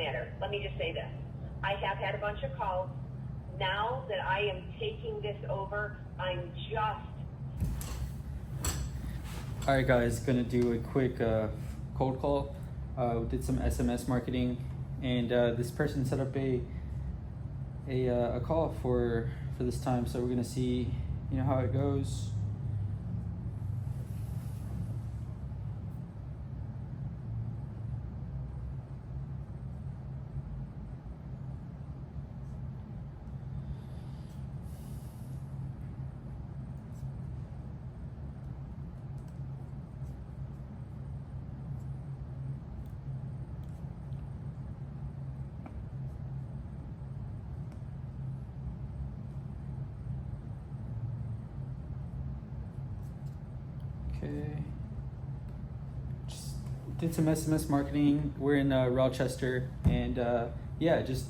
matter. Let me just say this. I have had a bunch of calls. Now that I am taking this over, I'm just... All right, guys, gonna do a quick cold call. Did some SMS marketing, and this person set up a call for this time. So we're gonna see, how it goes. Okay. Just did some SMS marketing. We're in Rochester, and just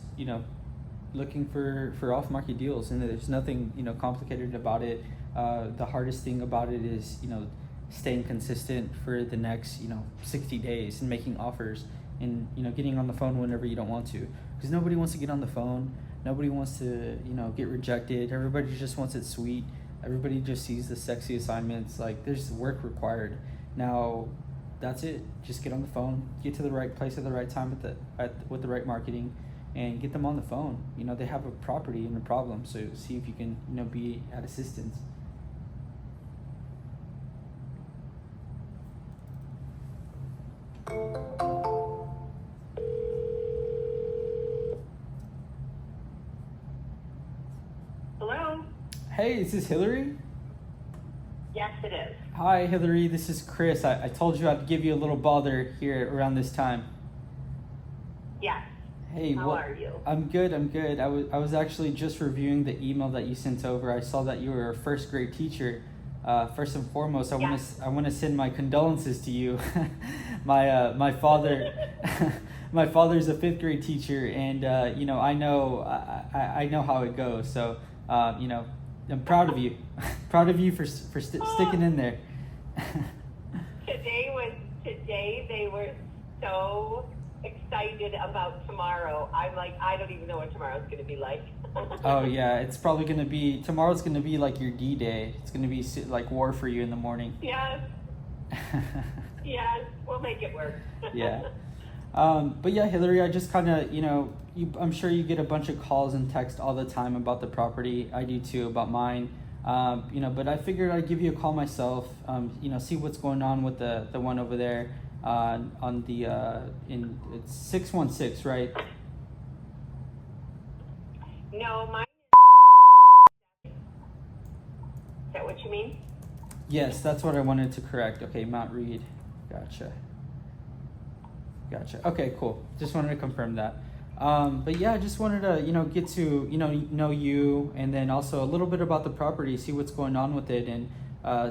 looking for off-market deals, and there's nothing complicated about it. The hardest thing about it is staying consistent for the next 60 days and making offers, and getting on the phone whenever you don't want to, because nobody wants to get on the phone. Nobody wants to get rejected. Everybody just wants it sweet. Everybody just sees the sexy assignments. Like, there's work required. Now, that's it. Just get on the phone, get to the right place at the right time with the right marketing, and get them on the phone. They have a property and a problem, so see if you can be at assistance. Hello? Hey, is this Hillary? Yes, it is. Hi, Hillary. This is Chris. I told you I'd give you a little bother here around this time. Yes. Hey, how are you? I'm good. I was actually just reviewing the email that you sent over. I saw that you were a first grade teacher. First and foremost, I want to send my condolences to you. My father my father's a fifth grade teacher, and I know how it goes. So I'm proud of you. Proud of you for sticking in there. Today they were so excited about tomorrow. I'm like, I don't even know what tomorrow's going to be like. Oh yeah, it's probably going to be, tomorrow's going to be like your D-Day. It's going to be like war for you in the morning. Yes. Yes, we'll make it work. Yeah. But yeah, Hillary, I just kind of, I'm sure you get a bunch of calls and texts all the time about the property. I do too, about mine. But I figured I'd give you a call myself, see what's going on with the one over there on the, it's 616, right? No, mine is that what you mean? Yes, that's what I wanted to correct. Okay, Mount Reed. Gotcha. Okay, cool. Just wanted to confirm that. But yeah, I just wanted to, get to, know you, and then also a little bit about the property, see what's going on with it, and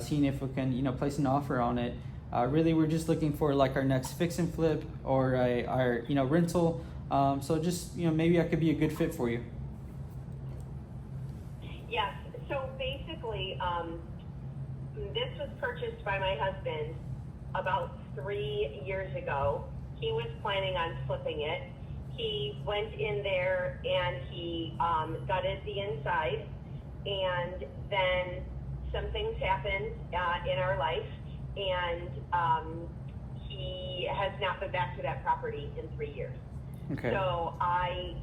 seeing if we can, place an offer on it. Really, we're just looking for like our next fix and flip or our rental. So just, maybe I could be a good fit for you. Yes. So basically, this was purchased by my husband about 3 years ago. He was planning on flipping it. He went in there and he gutted the inside, and then some things happened in our life, and he has not been back to that property in 3 years. Okay. So I'm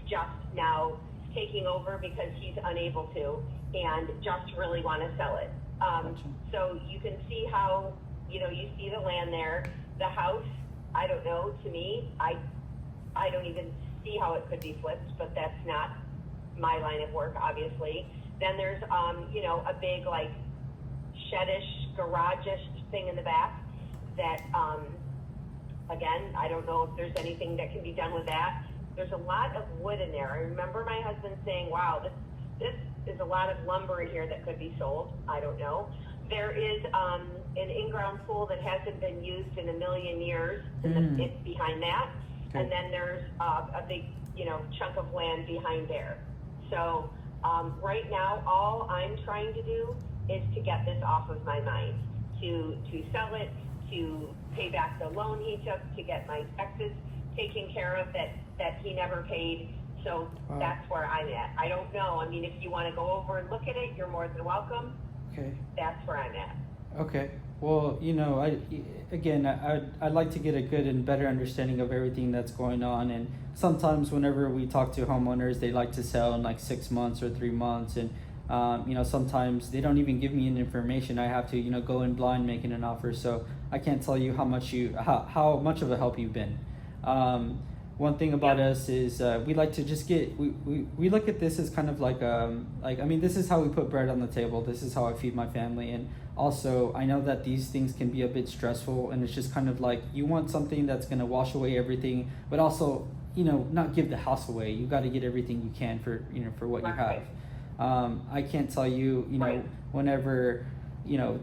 just now taking over because he's unable to, and just really want to sell it. Gotcha. So you can see how, you see the land there. The house, I don't know, to me, I don't even see how it could be flipped, but that's not my line of work, obviously. Then there's, a big, like, shedish, garage-ish thing in the back that, again, I don't know if there's anything that can be done with that. There's a lot of wood in there. I remember my husband saying, wow, this is a lot of lumber in here that could be sold. I don't know. There is an in-ground pool that hasn't been used in a million years, and it's behind that. Okay. And then there's a big, chunk of land behind there. So right now, all I'm trying to do is to get this off of my mind, to sell it, to pay back the loan he took, to get my taxes taken care of that he never paid. So Wow. that's where I'm at. I don't know. I mean, if you want to go over and look at it, you're more than welcome. Okay. That's where I'm at. Okay. Well, I'd like to get a good and better understanding of everything that's going on. And sometimes whenever we talk to homeowners, they like to sell in like 6 months or 3 months. And, sometimes they don't even give me any information. I have to, go in blind making an offer. So I can't tell you how much of a help you've been. One thing about us is we like to just we look at this as kind of like this is how we put bread on the table. This is how I feed my family. And also I know that these things can be a bit stressful, and it's just kind of like you want something that's going to wash away everything, but also not give the house away. You got to get everything you can for what you have. I can't tell you Right. whenever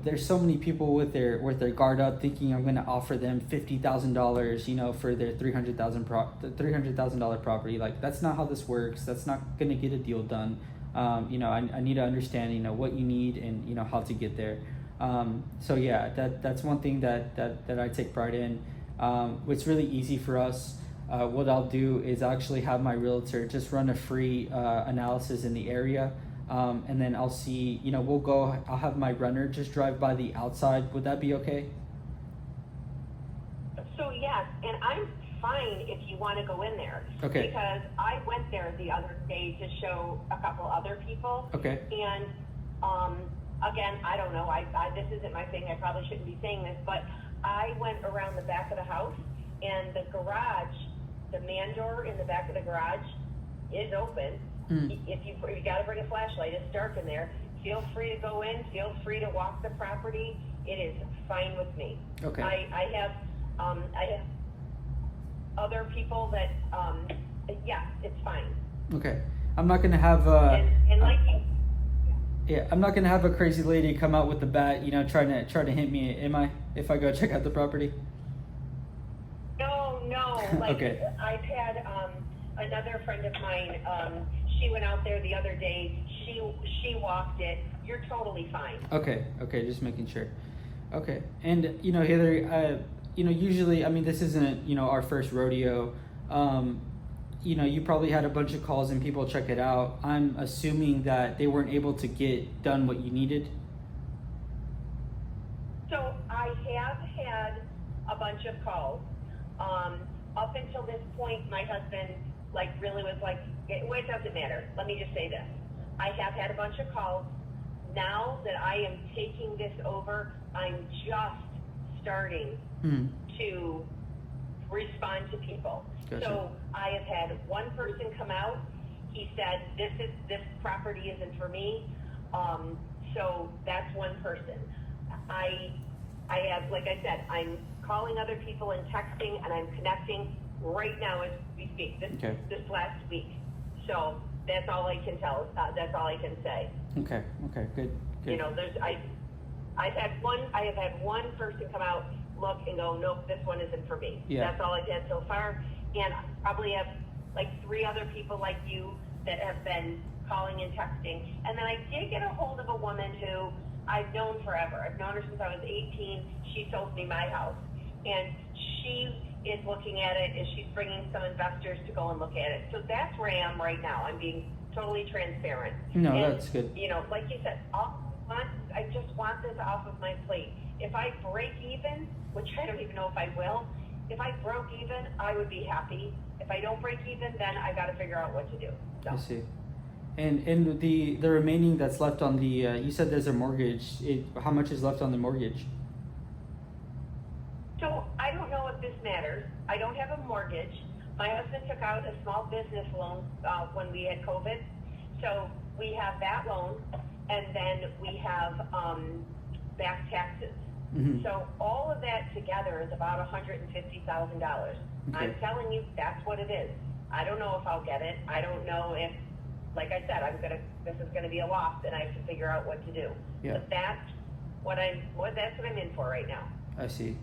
there's so many people with their guard up, thinking I'm going to offer them $50,000, for their $300,000 property. Like, that's not how this works. That's not going to get a deal done. I need to understand, what you need and how to get there. So yeah, that's one thing that I take pride in. It's really easy for us. What I'll do is actually have my realtor just run a free analysis in the area. And then I'll see, I'll have my runner just drive by the outside. Would that be okay? So yes, and I'm fine if you want to go in there. Okay. Because I went there the other day to show a couple other people. Okay. And again, I don't know. I this isn't my thing. I probably shouldn't be saying this, but I went around the back of the house, and the garage, the man door in the back of the garage, is open. If you got to bring a flashlight, it's dark in there. Feel free to go in. Feel free to walk the property. It is fine with me. Okay. I have other people that it's fine. Okay. I'm not gonna have and like you. Yeah, I'm not gonna have a crazy lady come out with the bat, trying to hit me. Am I? If I go check out the property? No. Like, Okay. I've had another friend of mine. She went out there the other day. She walked it. You're totally fine. Okay, just making sure. Okay, and Heather, usually, this isn't our first rodeo. You probably had a bunch of calls and people check it out. I'm assuming that they weren't able to get done what you needed. So I have had a bunch of calls. Up until this point, my husband really was like, well, it doesn't matter. Let me just say this. I have had a bunch of calls. Now that I am taking this over, I'm just starting to respond to people. Gotcha. So I have had one person come out. He said, this property isn't for me. So that's one person. I have, like I said, I'm calling other people and texting, and I'm connecting right now as we speak, this last week. So that's all I can tell. That's all I can say. Okay, good. I have had one person come out, look, and go, nope, this one isn't for me. Yeah. That's all I've had so far. And I probably have 3 other people like you that have been calling and texting. And then I did get a hold of a woman who I've known forever. I've known her since I was 18. She sold me my house. And she is looking at it, and she's bringing some investors to go and look at it. So that's where I am right now. I'm being totally transparent. No, and, that's good. Like you said, I just want this off of my plate. If I break even, which I don't even know if I will, if I broke even, I would be happy. If I don't break even, then I got to figure out what to do. So. I see. And the remaining that's left on the you said there's a mortgage. How much is left on the mortgage? So I don't know if this matters. I don't have a mortgage. My husband took out a small business loan when we had COVID. So we have that loan, and then we have back taxes. Mm-hmm. So all of that together is about $150,000. Okay. I'm telling you, that's what it is. I don't know if I'll get it. I don't know if, like I said, this is gonna be a loss, and I have to figure out what to do. Yeah. But that's what I'm in for right now. I see.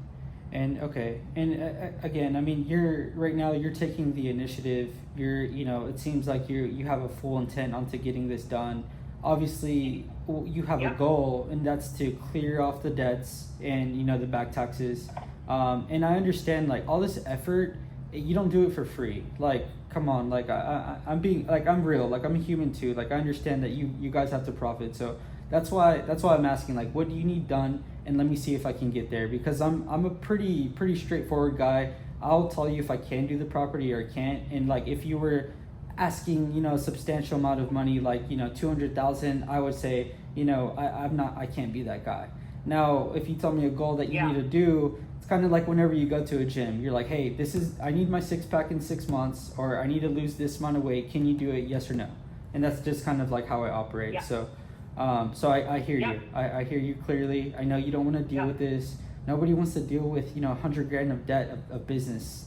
And okay, and again, you're taking the initiative. It seems like you have a full intent onto getting this done. Obviously, you have a Yep. goal, and that's to clear off the debts and, you know, the back taxes. And I understand, like, all this effort, you don't do it for free. Like, come on, like, I'm being, like, I'm real, like, I'm a human too. Like, I understand that you guys have to profit. So that's why I'm asking, like, what do you need done? And let me see if I can get there, because I'm a pretty straightforward guy. I'll tell you if I can do the property or can't. And like, if you were asking, you know, a substantial amount of money, like, you know, 200,000, I would say, you know, I can't be that guy. Now, if you tell me a goal that you Yeah. need to do, it's kind of like whenever you go to a gym, you're like, hey, I need my 6-pack in 6 months, or I need to lose this amount of weight. Can you do it? Yes or no? And that's just kind of like how I operate. Yeah. So, I hear Yeah. you. I hear you clearly. I know you don't want to deal Yeah. with this. Nobody wants to deal with, you know, 100 grand of debt, of business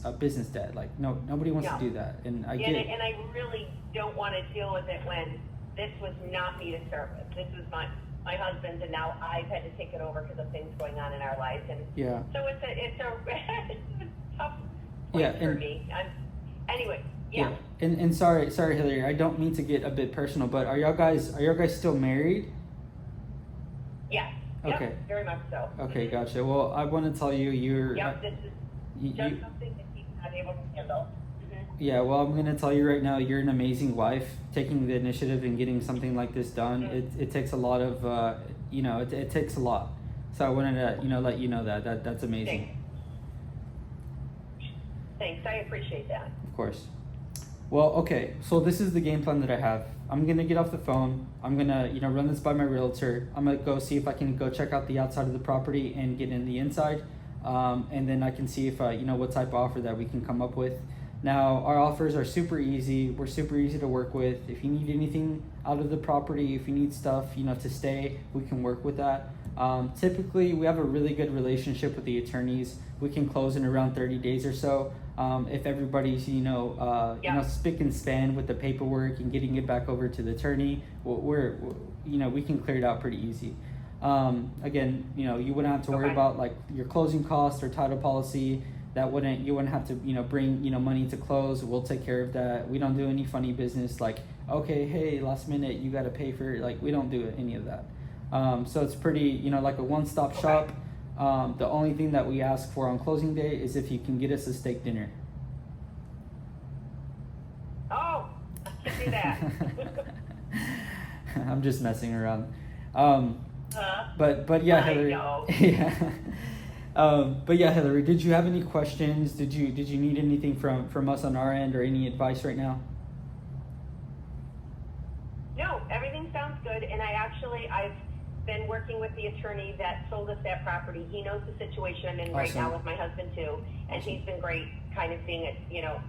debt. Like, nobody wants No. to do that. And I And, get it. and I really don't want to deal with it when this was not me to start with. This was my husband's, and now I've had to take it over because of things going on in our lives. And Yeah. so it's a it's a tough point Yeah, for and- me. Anyway, yeah. And sorry, Hillary, I don't mean to get a bit personal, but are y'all guys still married? Yes. Okay. Yep, very much so. Okay, gotcha. Well, I want to tell you, Yep, this is you, just you, something that he's not able to handle. yeah. Well, I'm gonna tell you right now, you're an amazing wife. Taking the initiative and getting something like this done, it takes a lot of, you know, it takes a lot. So I wanted to, you know, let you know that's amazing. Thanks, I appreciate that. Of course. Well, okay. So this is the game plan that I have. I'm gonna get off the phone. I'm gonna, you know, run this by my realtor. I'm gonna go see if I can go check out the outside of the property and get in the inside, and then I can see if you know, what type of offer that we can come up with. Now, our offers are super easy. We're super easy to work with. If you need anything out of the property, if you need stuff, you know, to stay, we can work with that. Typically, we have a really good relationship with the attorneys. We can close in around 30 days or so. If everybody's, you know, spick and span with the paperwork and getting it back over to the attorney, we're you know, we can clear it out pretty easy. Again, you know, you wouldn't have to worry Okay. about like your closing costs or title policy. You wouldn't have to, you know, bring, you know, money to close. We'll take care of that. We don't do any funny business like, okay, hey, last minute, you got to pay for it. Like, we don't do any of that. So it's pretty, you know, like a one-stop Okay. shop. The only thing that we ask for on closing day is if you can get us a steak dinner. Oh, I can do that. I'm just messing around. Huh? But yeah, I Hillary. know. Yeah. But yeah, Hillary, did you have any questions? Did you need anything from us on our end, or any advice right now? No, everything sounds good, and I've been working with the attorney that sold us that property. He knows the situation I'm in right Awesome. now with my husband too, and Awesome. he's been great, kind of being, you know,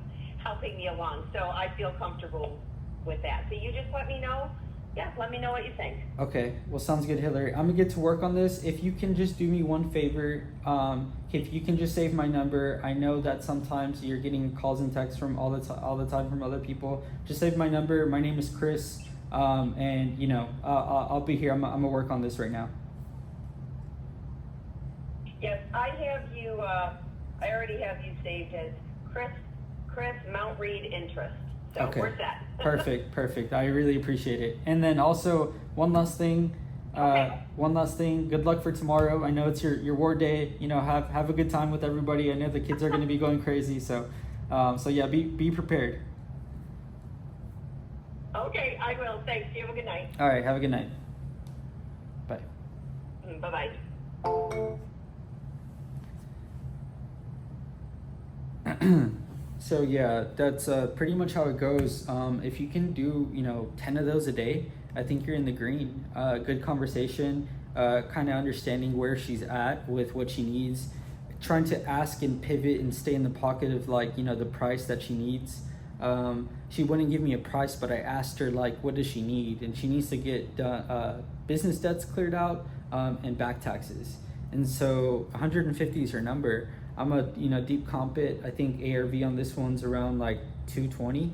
helping me along. So I feel comfortable with that. So you just let me know. Yeah, let me know what you think. Okay, well, sounds good, Hillary. I'm gonna get to work on this. If you can just do me one favor, if you can just save my number. I know that sometimes you're getting calls and texts from all the time from other people. Just save my number. My name is Chris, and you know, I'll be here. I'm gonna work on this right now. Yes, I have you. I already have you saved as Chris Mount Reed Interest. So Okay. we're set. Perfect. I really appreciate it. And then also one last thing. Okay. Good luck for tomorrow. I know it's your war day. You know, have a good time with everybody. I know the kids are going to be going crazy. So yeah, be prepared. Okay, I will. Thanks. You have a good night. All right. Have a good night. Bye. Bye bye. So yeah, that's pretty much how it goes. If you can do, you know, 10 of those a day, I think you're in the green. Good conversation, kind of understanding where she's at with what she needs, trying to ask and pivot and stay in the pocket of, like, you know, the price that she needs. She wouldn't give me a price, but I asked her, like, what does she need? And she needs to get business debts cleared out, and back taxes. And so 150 is her number. I'm a, you know, deep comp it. I think ARV on this one's around like 220.